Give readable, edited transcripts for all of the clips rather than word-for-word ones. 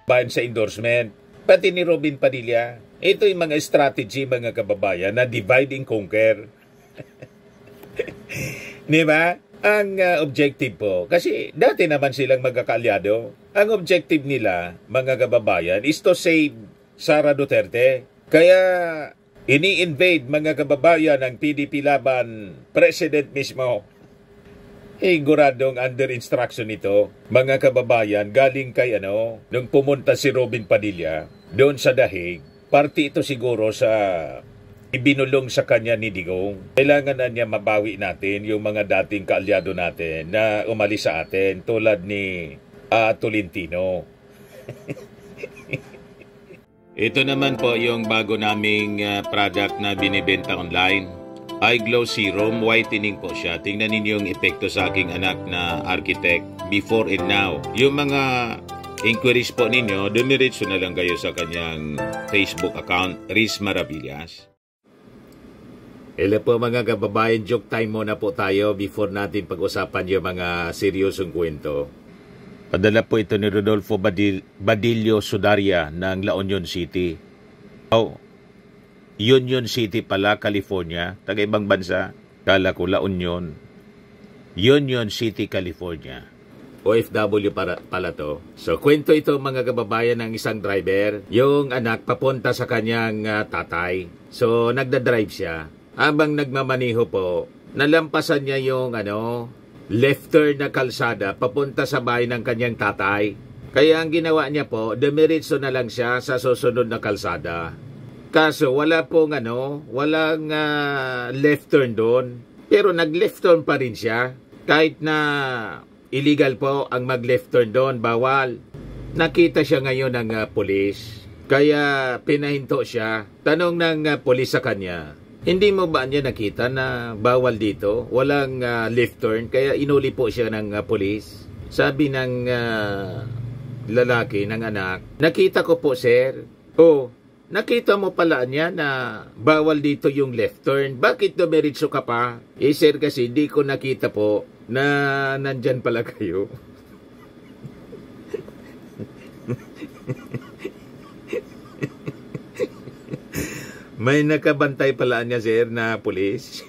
bayan sa endorsement, pati ni Robin Padilla. Ito yung mga strategy, mga kababayan, na divide and conquer. Di ba? Ang objective po, kasi dati naman silang magkakaalyado. Ang objective nila, mga kababayan, is to save Sara Duterte. Kaya ini-invade, mga kababayan, ng PDP laban president mismo. Guradong under instruction ito, mga kababayan, galing kay nung pumunta si Robin Padilla doon sa Dahig. Party ito siguro sa ibinulong sa kanya ni Digong. Kailangan na niya mabawi natin yung mga dating kaalyado natin na umalis sa atin tulad ni Tolentino. Ito naman po yung bago naming product na binibenta online. iGlow Serum, whitening po siya. Tingnan ninyo yung epekto sa aking anak na architect before and now. Yung mga inquiries po ninyo, dumiretso na lang kayo sa kanyang Facebook account, Riz Maravillas. Hello po mga kababayan, joke time muna po tayo before natin pag-usapan yung mga seryosong kwento. Padala po ito ni Rodolfo Badillo Sudaria ng La Union City. Union City pala, California. Taga-ibang bansa. Kala ko La Union. Union City, California. OFW pala to. So, kwento ito mga kababayan ng isang driver. Yung anak papunta sa kanyang tatay. So, nagdadrive siya. Habang nagmamaniho po, nalampasan niya yung left turn na kalsada papunta sa bahay ng kanyang tatay. Kaya ang ginawa niya po, dumiretso na lang siya sa susunod na kalsada. Kaso wala pong walang left turn doon. Pero nag-left turn pa rin siya. Kahit na illegal po ang mag-left turn doon, bawal. Nakita siya ngayon ng pulis. Kaya pinahinto siya. Tanong ng pulis sa kanya, hindi mo ba niya nakita na bawal dito? Walang left turn. Kaya inuli po siya ng pulis. Sabi ng lalaki, ng anak, nakita ko po sir. Nakita mo pala niya na bawal dito yung left turn. Bakit dumiretso ka pa? Sir, kasi di ko nakita po na nandyan pala kayo. May nakabantay pala niya, sir, na pulis.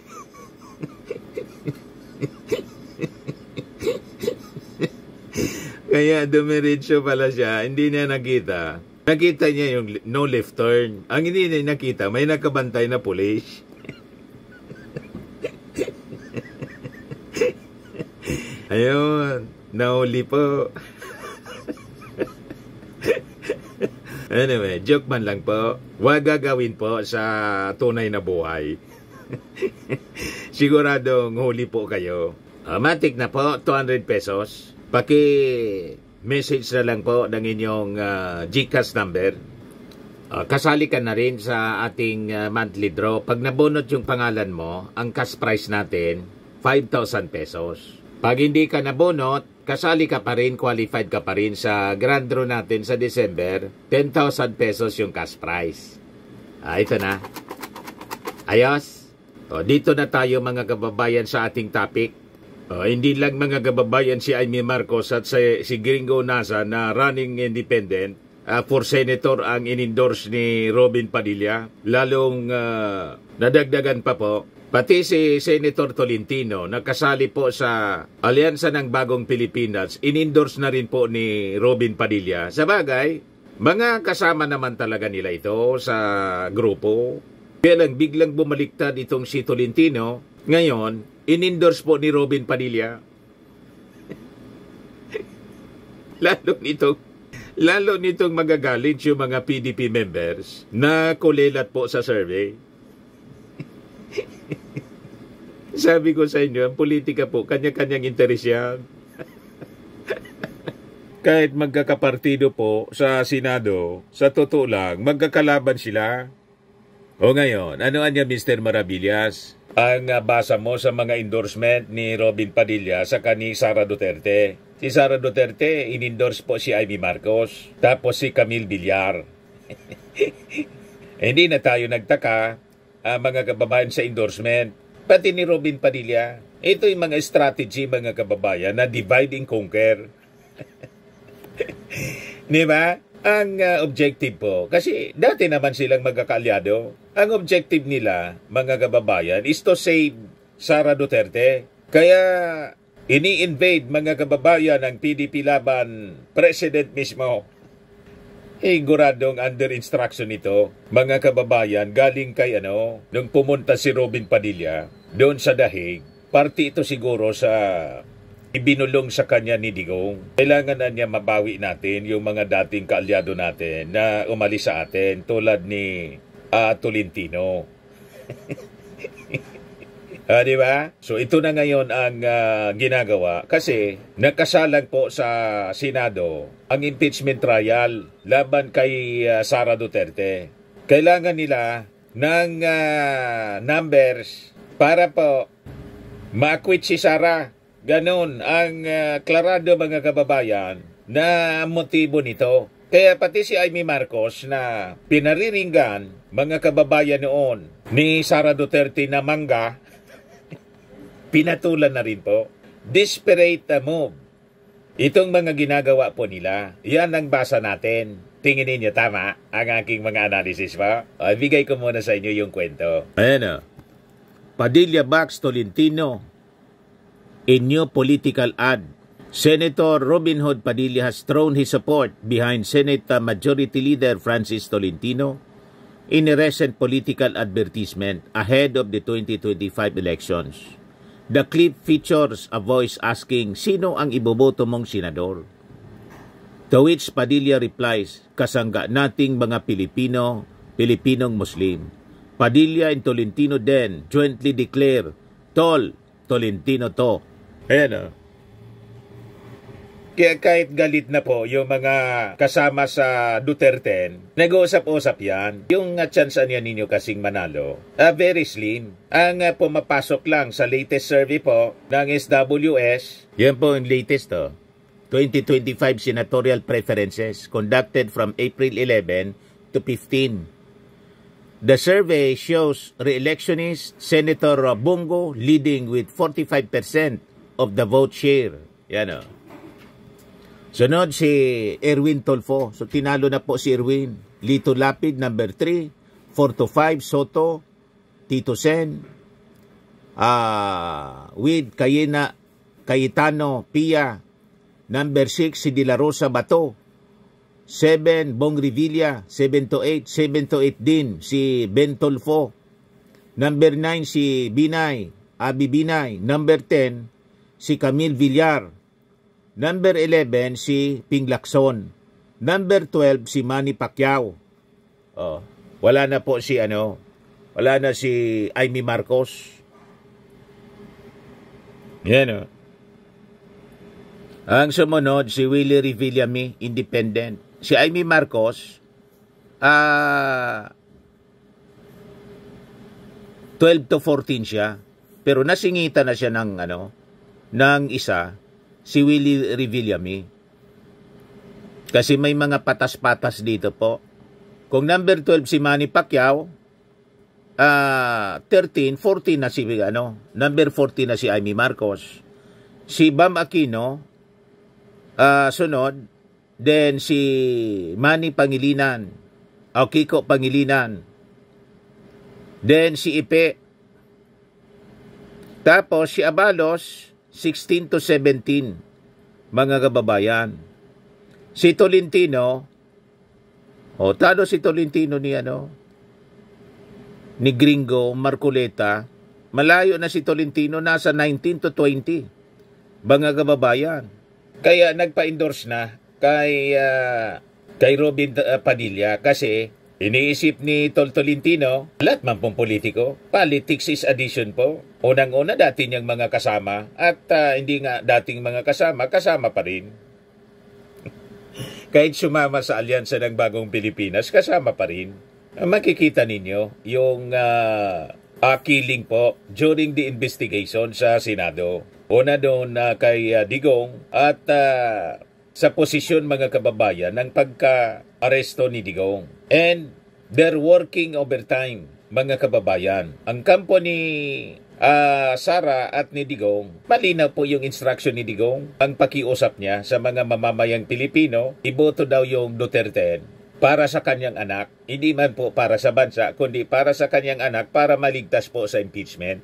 Kaya dumiretso pala siya. Hindi niya nakita. Nakita niya yung no left turn. Ang hindi niya nakita, may nakabantay na pulis. Ayun, nahuli po. Anyway, joke man lang po. Huwag gagawin po sa tunay na buhay. Siguradong huli po kayo. Matik na po, 200 pesos. Message na lang po ng inyong GCash number. Kasali ka na rin sa ating monthly draw. Pag nabunot yung pangalan mo, ang cash price natin, 5,000 pesos. Pag hindi ka nabunot, kasali ka pa rin, qualified ka pa rin sa grand draw natin sa December, 10,000 pesos yung cash price. Ito na. Ayos. Dito na tayo mga kababayan sa ating topic. Hindi lang mga kababayan si Amy Marcos at si Gringo Nasa na running independent for senator ang in-endorse ni Robin Padilla. Lalong nadagdagan pa po. Pati si Senator Tolentino nakasali po sa Alyansa ng Bagong Pilipinas. In-endorse na rin po ni Robin Padilla. Sa bagay, mga kasama naman talaga nila ito sa grupo. Kaya lang biglang bumaliktad itong si Tolentino. Ngayon, in-endorse po ni Robin Padilla. Lalo nitong magagalit yung mga PDP members na kulelat po sa survey. Sabi ko sa inyo, ang politika po, kanya-kanyang interes yan. Kahit magkakapartido po sa Senado, sa totoo lang, magkakalaban sila. O ngayon, ano niya Mr. Maravillas? Ang basa mo sa mga endorsement ni Robin Padilla sa ni Sara Duterte. Si Sara Duterte, in-endorse po si Amy Marcos. Tapos si Camille Villar. Hindi na tayo nagtaka, mga kababayan sa endorsement. Pati ni Robin Padilla. Ito yung mga strategy, mga kababayan, na divide and conquer. Di ba? Ang objective po, kasi dati naman silang magkakaalyado. Ang objective nila, mga kababayan, is to save Sara Duterte. Kaya ini-invade mga kababayan ng PDP laban president mismo. Guradong under instruction ito, mga kababayan, galing kay nung pumunta si Robin Padilla doon sa Dahig. Party ito siguro sa ibinulong sa kanya ni Digong. Kailangan na niya mabawi natin yung mga dating kaalyado natin na umalis sa atin tulad ni Tolentino. Di ba? So ito na ngayon ang ginagawa kasi nakasalang po sa Senado ang impeachment trial laban kay Sara Duterte. Kailangan nila ng numbers para po ma-acquit si Sara. Ganon ang klarado mga kababayan na motibo nito. Kaya pati si Amy Marcos na pinariringgan mga kababayan noon ni Sara Duterte na mangga, pinatulan na rin po. Desperate move. Itong mga ginagawa po nila, yan ang basa natin. Tingin ninyo tama ang aking mga analysis pa? Bigay ko muna sa inyo yung kwento. Ayan Padilla backs Tolentino in new political ad. Senator Robin Hood Padilla has thrown his support behind Senate Majority Leader Francis Tolentino in a recent political advertisement ahead of the 2025 elections. The clip features a voice asking, "Sino ang iboboto mong senador?" To which Padilla replies, "Kasangga nating mga Pilipino, Pilipinong Muslim." Padilla and Tolentino then jointly declare, Tolentino to. Ayan Kaya kahit galit na po yung mga kasama sa Duterte, nag-uusap-usap yan. Yung chance niya ninyo kasing manalo, very slim. Ang pumapasok lang sa latest survey po ng SWS, yan po yung latest 2025 senatorial preferences conducted from April 11 to 15. The survey shows re-electionist Senator Bongo leading with 45% of the vote share. Yan Sunod si Erwin Tulfo. So tinalo na po si Erwin. Lito Lapid, number 3. 4-5, Soto. Tito Sen. With Cayetano, Pia. Number 6, si De La Rosa Bato. 7, Bong Revilla. 7-8. 7-8 din si Ben Tulfo. Number 9, si Binay. Abi Binay. Number 10, si Camille Villar. Number 11, si Ping Lacson. Number 12, si Manny Pacquiao. Wala na po si wala na si Amy Marcos. Yan Ang sumunod, si Willie Revillame, independent. Si Amy Marcos, 12 to 14 siya. Pero nasingita na siya ng ng isa, si Willie Revillame. Kasi may mga patas-patas dito po. Kung number 12 si Manny Pacquiao, 13, 14 na si number 14 na si Amy Marcos. Si Bam Aquino, sunod, then si Manny Pangilinan, Kiko Pangilinan. Then si Ipe. Tapos si Abalos, 16 to 17, mga kababayan. Si Tolentino, talo si Tolentino ni Gringo Marcoleta, malayo na si Tolentino, nasa 19 to 20, mga kababayan. Kaya nagpa-endorse na kay Robin Padilla kasi iniisip ni Tolentino, lahat man pong politiko, politics is addition po. Unang-una, dati niyang mga kasama at hindi nga dating mga kasama, kasama pa rin. Kahit sumama sa alyansa ng Bagong Pilipinas, kasama pa rin. Makikita ninyo yung killing po during the investigation sa Senado. Una doon kay Digong at sa posisyon mga kababayan ng pagka-aresto ni Digong. And they're working overtime, mga kababayan. Ang kampo ni Sara at ni Digong, malinaw po yung instruction ni Digong. Ang pakiusap niya sa mga mamamayang Pilipino, iboto daw yung Duterte para sa kanyang anak. Hindi man po para sa bansa, kundi para sa kanyang anak para maligtas po sa impeachment.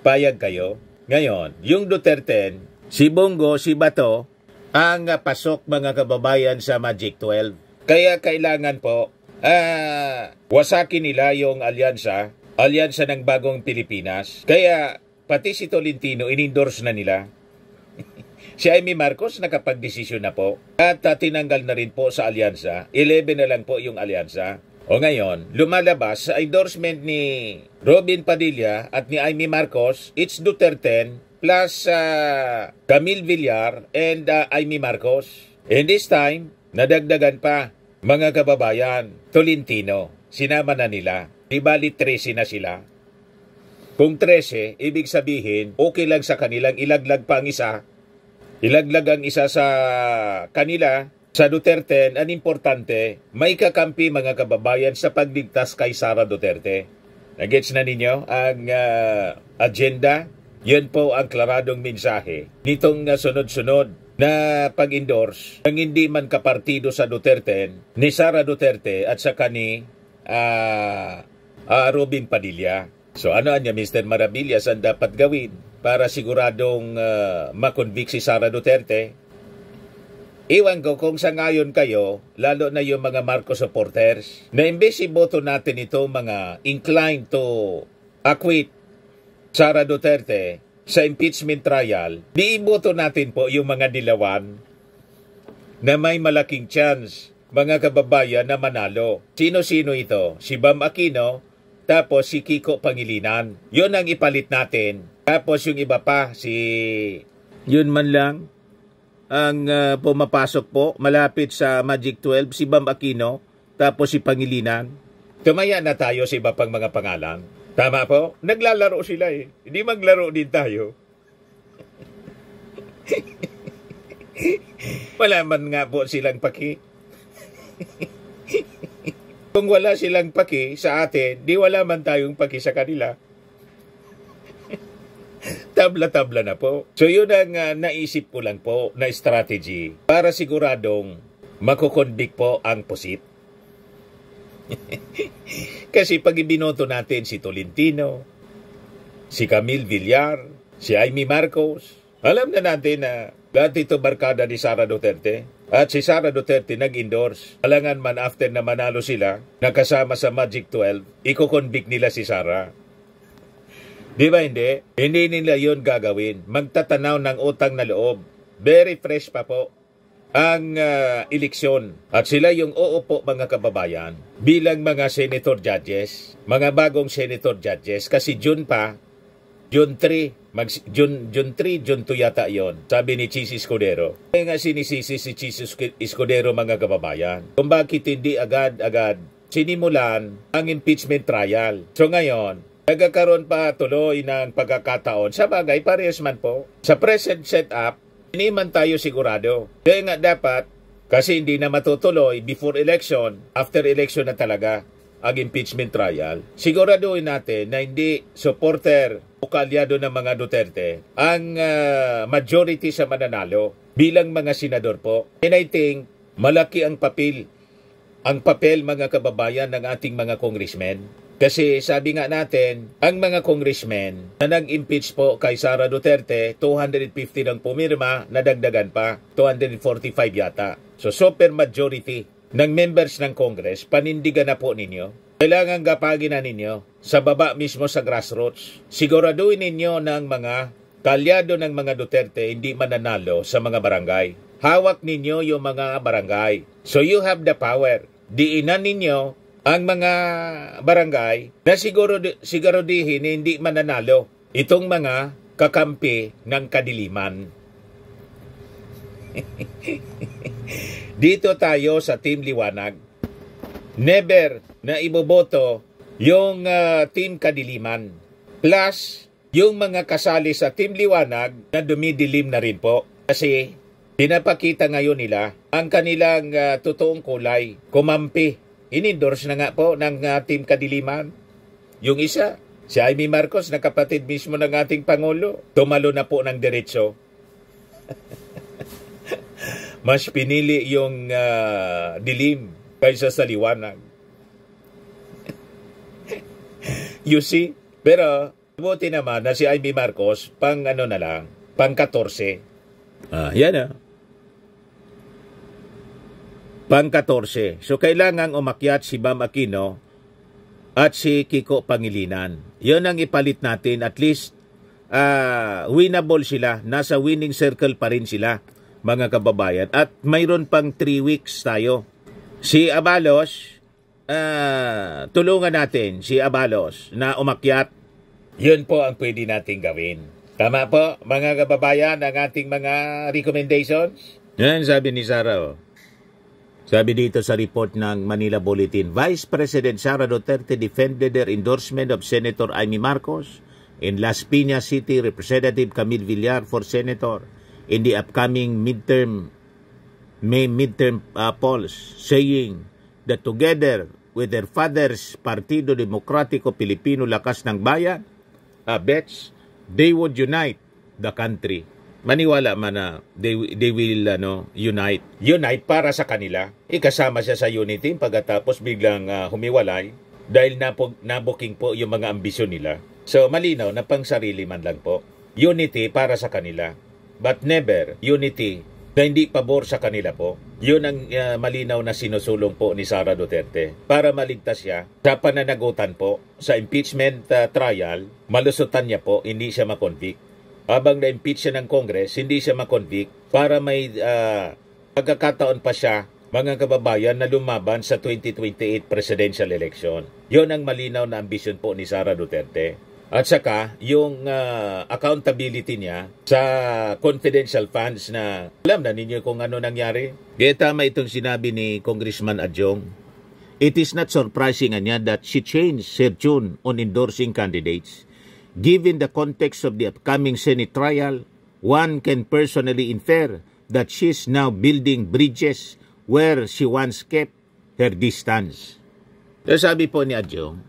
Payag kayo? Ngayon, yung Duterte, si Bongo, si Bato, ang pasok mga kababayan sa Magic 12. Kaya kailangan po wasakin nila yung alyansa ng bagong Pilipinas. Kaya pati si Tolentino in-endorse na nila. Si Amy Marcos nakapag-desisyon na po at tinanggal na rin po sa alyansa. 11 na lang po yung alyansa. O ngayon, lumalabas sa endorsement ni Robin Padilla at ni Amy Marcos, it's Duterte plus Camille Villar and Amy Marcos. And this time, nadagdagan pa mga kababayan, Tolentino. Sinama na nila. Di bali 13 na sila. Kung 13, ibig sabihin, okay lang sa kanilang ilaglag pa ang isa. Ilaglag ang isa sa kanila, sa Duterte. Ang importante, may kakampi mga kababayan sa pagligtas kay Sara Duterte. Nagets na ninyo ang agenda? Yan po ang klaradong mensahe nitong sunod-sunod na pag-endorse ng hindi man kapartido sa Duterte ni Sara Duterte at sa kani Robin Padilla. So ano niya, Mr. Maravillas, ang dapat gawin para siguradong makonvict si Sara Duterte? Iwan ko kung sa ngayon kayo, lalo na yung mga Marcos supporters, na imbes iboto natin ito mga inclined to acquit Sara Duterte sa impeachment trial, di iboto natin po yung mga dilawan na may malaking chance, mga kababayan, na manalo. Sino-sino ito? Si Bam Aquino, tapos si Kiko Pangilinan. Yun ang ipalit natin. Tapos yung iba pa, yun man lang ang pumapasok po, malapit sa Magic 12, si Bam Aquino, tapos si Pangilinan. Tumaya na tayo sa iba pang mga pangalan. Tama po? Naglalaro sila eh. Hindi maglaro din tayo. Wala man nga po silang paki. Kung wala silang paki sa atin, di wala man tayong paki sa kanila. Tabla-tabla na po. So yun ang naisip ko lang po na strategy para siguradong makukonvict po ang pusit. Kasi pag ibinoto natin si Tolentino, si Camille Villar, si Amy Marcos, alam na natin na dati ito barkada ni Sara Duterte. At si Sara Duterte nag-endorse. Alangan man after na manalo sila, nakasama sa Magic 12, iko-convict nila si Sara. Di ba hindi? Hindi nila yun gagawin. Magtatanaw ng utang na loob. Very fresh pa po ang eleksyon. At sila yung uupo mga kababayan bilang mga senator judges, mga bagong senator judges. Kasi June 3, June 2 yata yon, sabi ni Chis Escudero. Kaya nga sinisisi si Chis Escudero mga kababayan kung bakit hindi agad-agad sinimulan ang impeachment trial. So ngayon, nagkakaroon pa tuloy ng pagkakataon. Sa bagay, parehas man po. Sa present setup, hindi man tayo sigurado. Kaya nga dapat, kasi hindi na matutuloy before election, after election na talaga ang impeachment trial, siguraduhin natin na hindi supporter o kalyado ng mga Duterte ang majority sa mananalo bilang mga senador po. And I think, malaki ang papel mga kababayan ng ating mga congressmen. Kasi sabi nga natin, ang mga congressmen na nag-impeach po kay Sara Duterte, 250 ng pumirma, nadagdagan pa, 245 yata. So super majority ng members ng Congress, panindigan na po ninyo. Kailangan gapagin na ninyo sa baba mismo sa grassroots. Siguraduhin ninyo ng mga kalyado ng mga Duterte hindi mananalo sa mga barangay. Hawak ninyo yung mga barangay. So you have the power. Diinan ninyo ang mga barangay na siguraduhin hindi mananalo itong mga kakampi ng kadiliman. Dito tayo sa Team Liwanag. Never na iboboto yung Team Kadiliman. Plus, yung mga kasali sa Team Liwanag na dumidilim na rin po. Kasi pinapakita ngayon nila ang kanilang totoong kulay, kumampi. In-endorse na nga po ng Team Kadiliman. Yung isa, Si Amy Marcos na kapatid mismo ng ating Pangulo, tumalo na po ng diretso. Mas pinili yung dilim kaysa sa liwanag. You see? Pero, buti naman na si Amy Marcos, pang 14. Yan Pang 14. So, kailangang umakyat si Bam Aquino at si Kiko Pangilinan. Yun ang ipalit natin. At least, winnable sila. Nasa winning circle pa rin sila, mga kababayan. At mayroon pang 3 weeks tayo. Si Abalos, tulungan natin si Abalos na umakyat. Yun po ang pwede natin gawin. Tama po, mga kababayan, ang ating mga recommendations? Yan, sabi ni Sara. Sabi dito sa report ng Manila Bulletin, Vice President Sara Duterte defended her endorsement of Senator Amy Marcos and Las Piñas City Representative Camille Villar for Senator in the upcoming midterm polls, saying that together with their father's Partido Demokratiko Pilipino Lakas ng Bayan, bets they would unite the country. Maniwala man na they will unite. Unite para sa kanila. Ikasama siya sa unity pagkatapos biglang humiwalay dahil nabuking po yung mga ambisyon nila. So malinaw na pang sarili man lang po. Unity para sa kanila. But never unity na hindi pabor sa kanila po. Yun ang malinaw na sinusulong po ni Sara Duterte. Para maligtas siya sa pananagutan po sa impeachment trial, malusutan niya po, hindi siya makonvict. Habang na-impeach siya ng Congress, hindi siya makonvict para may pagkakataon pa siya, mga kababayan, na lumaban sa 2028 presidential election. Yun ang malinaw na ambisyon po ni Sara Duterte. At saka, yung accountability niya sa confidential funds na alam na ninyo kung ano nangyari. Kaya tama itong sinabi ni Congressman Adjong. It is not surprising niya that she changed her tune on endorsing candidates. Given the context of the upcoming Senate trial, one can personally infer that she's now building bridges where she once kept her distance. So sabi po ni Adjong,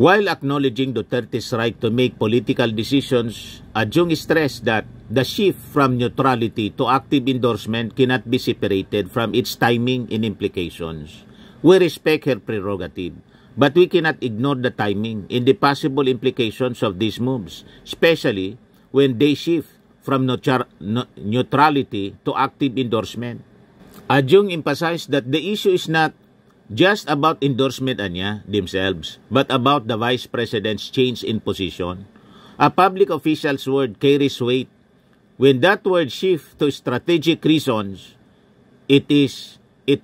while acknowledging Duterte's right to make political decisions, Adjong stressed that the shift from neutrality to active endorsement cannot be separated from its timing and implications. We respect her prerogative, but we cannot ignore the timing and the possible implications of these moves, especially when they shift from neutrality to active endorsement. Adjong emphasized that the issue is not just about endorsement themselves, but about the Vice President's change in position. A public official's word carries weight. When that word shifts to strategic reasons, it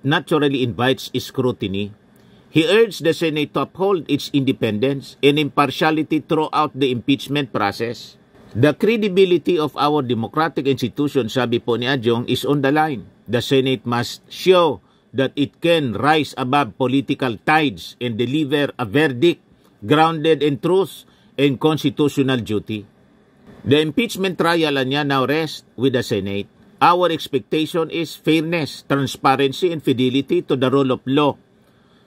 naturally invites scrutiny. He urged the Senate to uphold its independence and impartiality throughout the impeachment process. The credibility of our democratic institution, sabi po ni Adjong, is on the line. The Senate must show that it can rise above political tides and deliver a verdict grounded in truth and constitutional duty. The impeachment trial niya now rests with the Senate. Our expectation is fairness, transparency, and fidelity to the rule of law.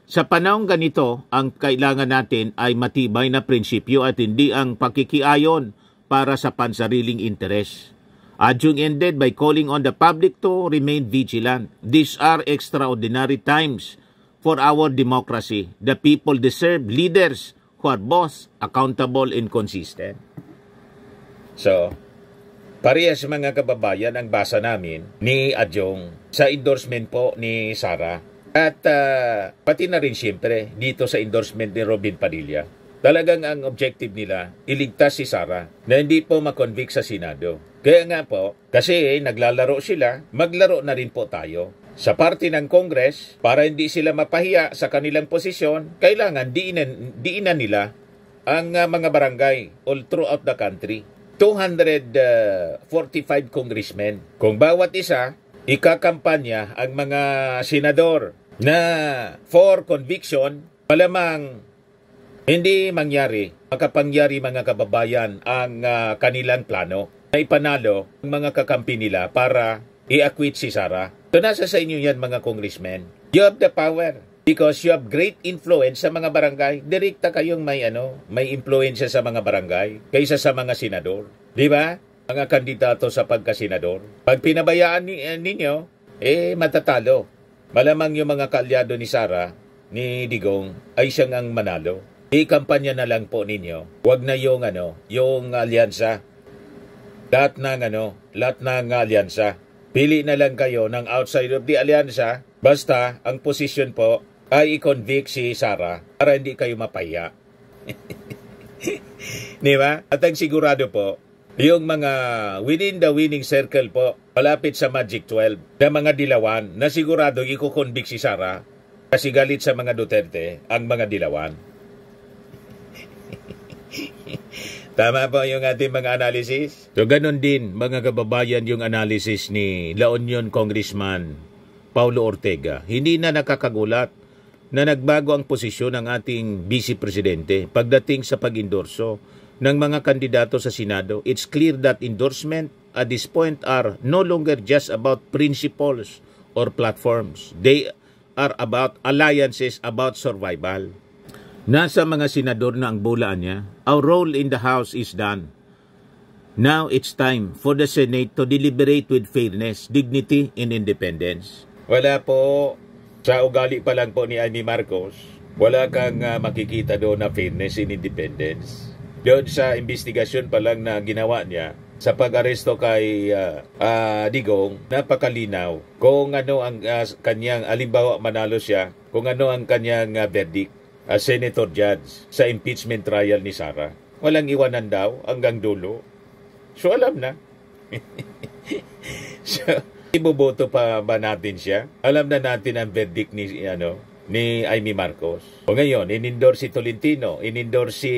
Sa panahong ganito, ang kailangan natin ay matibay na prinsipyo at hindi ang pakikiayon para sa pansariling interes. Adjong ended by calling on the public to remain vigilant. These are extraordinary times for our democracy. The people deserve leaders who are both accountable and consistent. So, parehas mga kababayan ang basa namin ni Adjong sa endorsement po ni Sara. At pati na rin siyempre dito sa endorsement ni Robin Padilla. Talagang ang objective nila, iligtas si Sara na hindi po makonvict sa Senado. Kaya nga po, kasi naglalaro sila, maglaro na rin po tayo. Sa parte ng Congress, para hindi sila mapahiya sa kanilang posisyon, kailangan diinan nila ang mga barangay all throughout the country. 245 congressmen. Kung bawat isa, ikakampanya ang mga senador na for conviction, malamang hindi mangyari, makapangyari mga kababayan ang kanilang plano na ipanalo ang mga kakampi nila para i-acquit si Sara. So nasa sa inyo yan mga congressmen. You have the power. Because you have great influence sa mga barangay. Direkta kayong may influensya sa mga barangay kaysa sa mga senador. Di ba? Mga kandidato sa pagkasenador. Pag pinabayaan ninyo, matatalo. Malamang yung mga kaalyado ni Sara, ni Digong, ay siyang ang manalo. I-kampanya na lang po ninyo. Huwag na yung alyansa. Lahat ng alyansa. Pili na lang kayo ng outside of the alyansa. Basta, ang posisyon po ay i-convict si Sara para hindi kayo mapaya. Di ba? At ang sigurado po, yung mga within the winning circle po, palapit sa Magic 12, na mga dilawan, na sigurado i-convict si Sara kasi galit sa mga Duterte ang mga dilawan. Tama po yung ating mga analysis? So ganun din mga kababayan yung analysis ni La Union Congressman Paulo Ortega. Hindi na nakakagulat na nagbago ang posisyon ng ating Vice Presidente pagdating sa pag-endorso ng mga kandidato sa Senado. It's clear that endorsement at this point are no longer just about principles or platforms. They are about alliances, about survival. Nasa mga senador na ang bulaan niya. Our role in the House is done. Now it's time for the Senate to deliberate with fairness, dignity, and independence. Wala po, sa ugali pa lang po ni Amy Marcos, wala kang makikita doon na fairness and independence. Doon sa investigasyon pa lang na ginawa niya, sa pag-aresto kay Digong, napakalinaw kung ano ang kanyang, alimbawa manalo siya, kung ano ang kanyang verdict as Senator Judge sa impeachment trial ni Sara. Walang iwanan daw hanggang dulo. So alam na. So, iboboto pa ba natin siya? Alam na natin ang verdict ni Amy Marcos. O ngayon, in-endorse si Tolentino, in-endorse si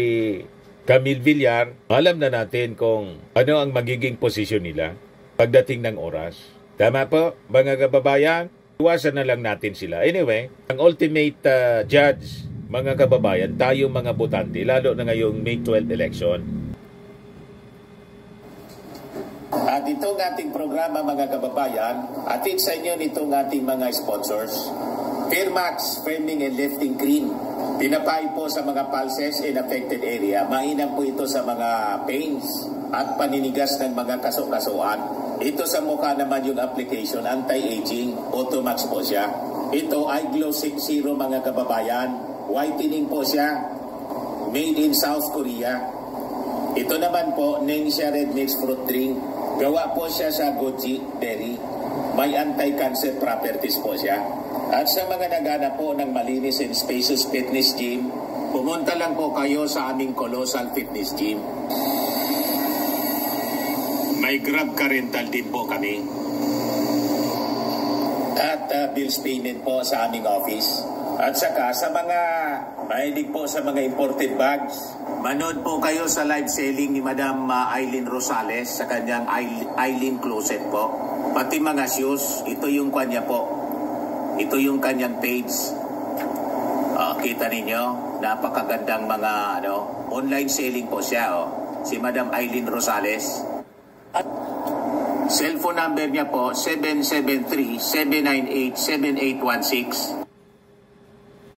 Camille Villar, alam na natin kung ano ang magiging posisyon nila pagdating ng oras. Tama po, mga kababayan? Iwasan na lang natin sila. Anyway, ang ultimate judge, mga kababayan, tayo mga botante, lalo na ngayong May 12 election. At itong ating programa, mga kababayan, atid sa inyo nitong ating mga sponsors. Fairmax, Firming and Lifting Cream. Pinapay po sa mga pulses in affected area. Mainam po ito sa mga pains at paninigas ng mga kaso-kasuan. Ito sa mukha naman yung application, anti-aging, Automax po siya. Ito ay Glow 60 mga kababayan. Whitening po siya. Made in South Korea. Ito naman po, Ningxia Red Mix Fruit Drink. Gawa po siya sa goji berry. May anti-cancer properties po siya. At sa mga naghanap po ng malinis and spacious fitness gym, pumunta lang po kayo sa aming Colossal Fitness Gym. May Grab ka rental din po kami. At bills payment po sa aming office. At saka sa mga mahilig po sa mga imported bags, manood po kayo sa live selling ni Madam Aileen Rosales sa kanyang Aileen Closet po. Pati mga shoes, ito yung kanya po. Ito yung kanyang page. Kita ninyo, napakagandang mga online selling po siya. Si Madam Aileen Rosales. At cellphone number niya po, 773-798-7816.